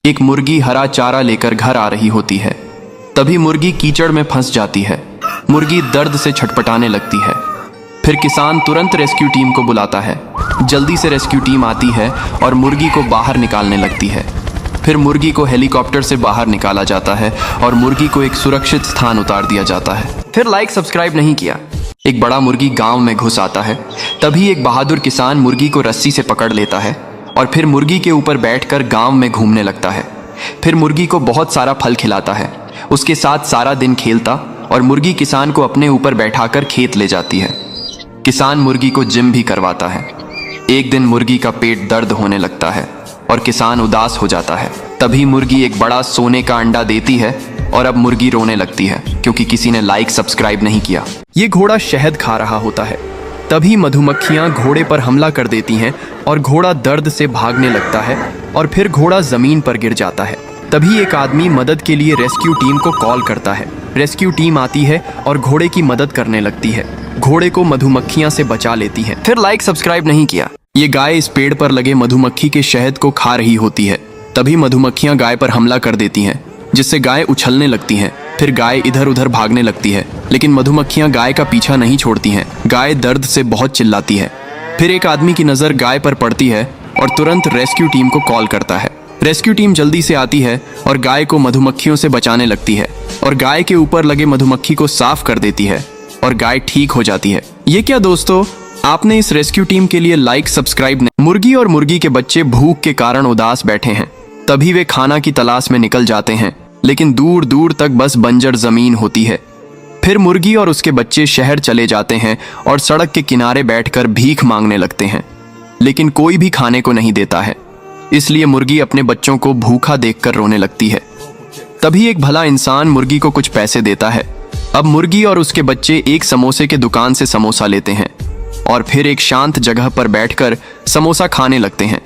एक मुर्गी हरा चारा लेकर घर आ रही होती है। तभी मुर्गी कीचड़ में फंस जाती है। मुर्गी दर्द से छटपटाने लगती है। फिर किसान तुरंत रेस्क्यू टीम को बुलाता है। जल्दी से रेस्क्यू टीम आती है और मुर्गी को बाहर निकालने लगती है। फिर मुर्गी को हेलीकॉप्टर से बाहर निकाला जाता है और मुर्गी को एक सुरक्षित स्थान उतार दिया जाता है। फिर लाइक सब्सक्राइब नहीं किया। एक बड़ा मुर्गी गांव में घुस आता है। तभी एक बहादुर किसान मुर्गी को रस्सी से पकड़ लेता है और फिर मुर्गी के ऊपर बैठकर गांव में घूमने लगता है। फिर मुर्गी को बहुत सारा फल खिलाता है। उसके साथ सारा दिन खेलता और मुर्गी किसान को अपने ऊपर बैठाकर खेत ले जाती है। किसान मुर्गी को जिम भी करवाता है। एक दिन मुर्गी का पेट दर्द होने लगता है और किसान उदास हो जाता है। तभी मुर्गी एक बड़ा सोने का अंडा देती है और अब मुर्गी रोने लगती है क्योंकि किसी ने लाइक सब्सक्राइब नहीं किया। ये घोड़ा शहद खा रहा होता है। तभी मधुमक्खियां घोड़े पर हमला कर देती हैं और घोड़ा दर्द से भागने लगता है और फिर घोड़ा जमीन पर गिर जाता है। तभी एक आदमी मदद के लिए रेस्क्यू टीम को कॉल करता है। रेस्क्यू टीम आती है और घोड़े की मदद करने लगती है। घोड़े को मधुमक्खियां से बचा लेती है। फिर लाइक सब्सक्राइब नहीं किया। ये गाय इस पेड़ पर लगे मधुमक्खी के शहद को खा रही होती है। तभी मधुमक्खियां गाय पर हमला कर देती हैं, जिससे गाय उछलने लगती है। फिर गाय इधर उधर भागने लगती है, लेकिन मधुमक्खियां गाय का पीछा नहीं छोड़ती हैं। गाय दर्द से बहुत चिल्लाती है। फिर एक आदमी की नज़र गाय पर पड़ती है और तुरंत रेस्क्यू टीम को कॉल करता है। रेस्क्यू टीम जल्दी से आती है और गाय को मधुमक्खियों से बचाने लगती है और गाय के ऊपर लगे मधुमक्खी को साफ कर देती है और गाय ठीक हो जाती है। ये क्या दोस्तों, आपने इस रेस्क्यू टीम के लिए लाइक सब्सक्राइब नहीं। मुर्गी और मुर्गी के बच्चे भूख के कारण उदास बैठे हैं। तभी वे खाना की तलाश में निकल जाते हैं, लेकिन दूर दूर तक बस बंजर जमीन होती है। फिर मुर्गी और उसके बच्चे शहर चले जाते हैं और सड़क के किनारे बैठकर भीख मांगने लगते हैं, लेकिन कोई भी खाने को नहीं देता है। इसलिए मुर्गी अपने बच्चों को भूखा देखकर रोने लगती है। तभी एक भला इंसान मुर्गी को कुछ पैसे देता है। अब मुर्गी और उसके बच्चे एक समोसे के दुकान से समोसा लेते हैं और फिर एक शांत जगह पर बैठकर समोसा खाने लगते हैं।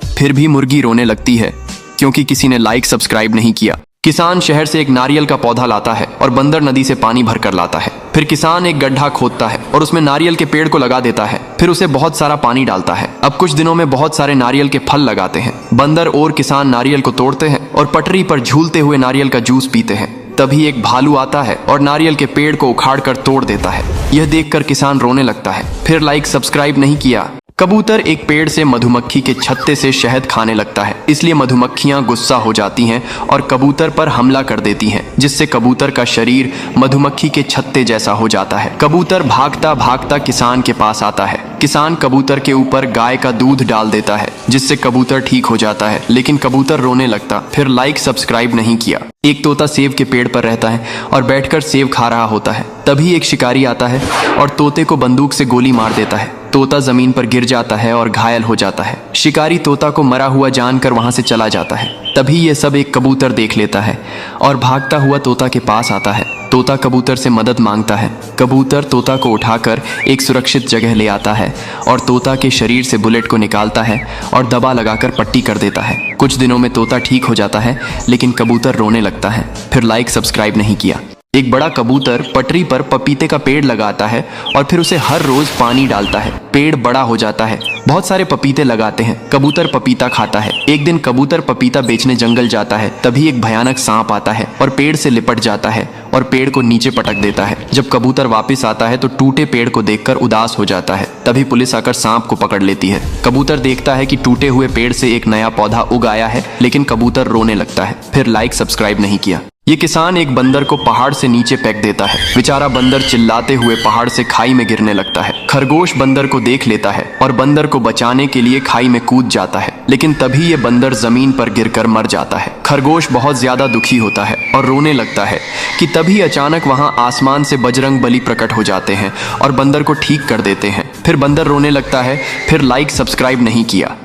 फिर भी मुर्गी रोने लगती है क्योंकि किसी ने लाइक सब्सक्राइब नहीं किया। किसान शहर से एक नारियल का पौधा लाता है और बंदर नदी से पानी भरकर लाता है। फिर किसान एक गड्ढा खोदता है और उसमें नारियल के पेड़ को लगा देता है। फिर उसे बहुत सारा पानी डालता है। अब कुछ दिनों में बहुत सारे नारियल के फल लगाते हैं। बंदर और किसान नारियल को तोड़ते हैं और पटरी पर झूलते हुए नारियल का जूस पीते हैं। तभी एक भालू आता है और नारियल के पेड़ को उखाड़ कर तोड़ देता है। यह देखकर किसान रोने लगता है। फिर लाइक सब्सक्राइब नहीं किया। कबूतर एक पेड़ से मधुमक्खी के छत्ते से शहद खाने लगता है, इसलिए मधुमक्खियां गुस्सा हो जाती हैं और कबूतर पर हमला कर देती हैं, जिससे कबूतर का शरीर मधुमक्खी के छत्ते जैसा हो जाता है। कबूतर भागता भागता किसान के पास आता है। किसान कबूतर के ऊपर गाय का दूध डाल देता है, जिससे कबूतर ठीक हो जाता है, लेकिन कबूतर रोने लगता। फिर लाइक सब्सक्राइब नहीं किया। एक तोता सेब के पेड़ पर रहता है और बैठकर सेब खा रहा होता है। तभी एक शिकारी आता है और तोते को बंदूक से गोली मार देता है। तोता जमीन पर गिर जाता है और घायल हो जाता है। शिकारी तोता को मरा हुआ जानकर वहां से चला जाता है। तभी ये सब एक कबूतर देख लेता है और भागता हुआ तोता के पास आता है। तोता कबूतर से मदद मांगता है। कबूतर तोता को उठाकर एक सुरक्षित जगह ले आता है और तोता के शरीर से बुलेट को निकालता है और दबा लगाकर पट्टी कर देता है। कुछ दिनों में तोता ठीक हो जाता है, लेकिन कबूतर रोने लगता है। फिर लाइक सब्सक्राइब नहीं किया। एक बड़ा कबूतर पटरी पर पपीते का पेड़ लगाता है और फिर उसे हर रोज पानी डालता है। पेड़ बड़ा हो जाता है। बहुत सारे पपीते लगाते हैं। कबूतर पपीता खाता है। एक दिन कबूतर पपीता बेचने जंगल जाता है। तभी एक भयानक सांप आता है और पेड़ से लिपट जाता है और पेड़ को नीचे पटक देता है। जब कबूतर वापस आता है तो टूटे पेड़ को देखकर उदास हो जाता है। तभी पुलिस आकर सांप को पकड़ लेती है। कबूतर देखता है कि टूटे हुए पेड़ से एक नया पौधा उग आया है, लेकिन कबूतर रोने लगता है। फिर लाइक सब्सक्राइब नहीं किया। ये किसान एक बंदर को पहाड़ से नीचे फेंक देता है। बेचारा बंदर चिल्लाते हुए पहाड़ से खाई में गिरने लगता है। खरगोश बंदर को देख लेता है और बंदर को बचाने के लिए खाई में कूद जाता है, लेकिन तभी ये बंदर जमीन पर गिरकर मर जाता है। खरगोश बहुत ज्यादा दुखी होता है और रोने लगता है कि तभी अचानक वहां आसमान से बजरंग बली प्रकट हो जाते हैं और बंदर को ठीक कर देते हैं। फिर बंदर रोने लगता है। फिर लाइक सब्सक्राइब नहीं किया।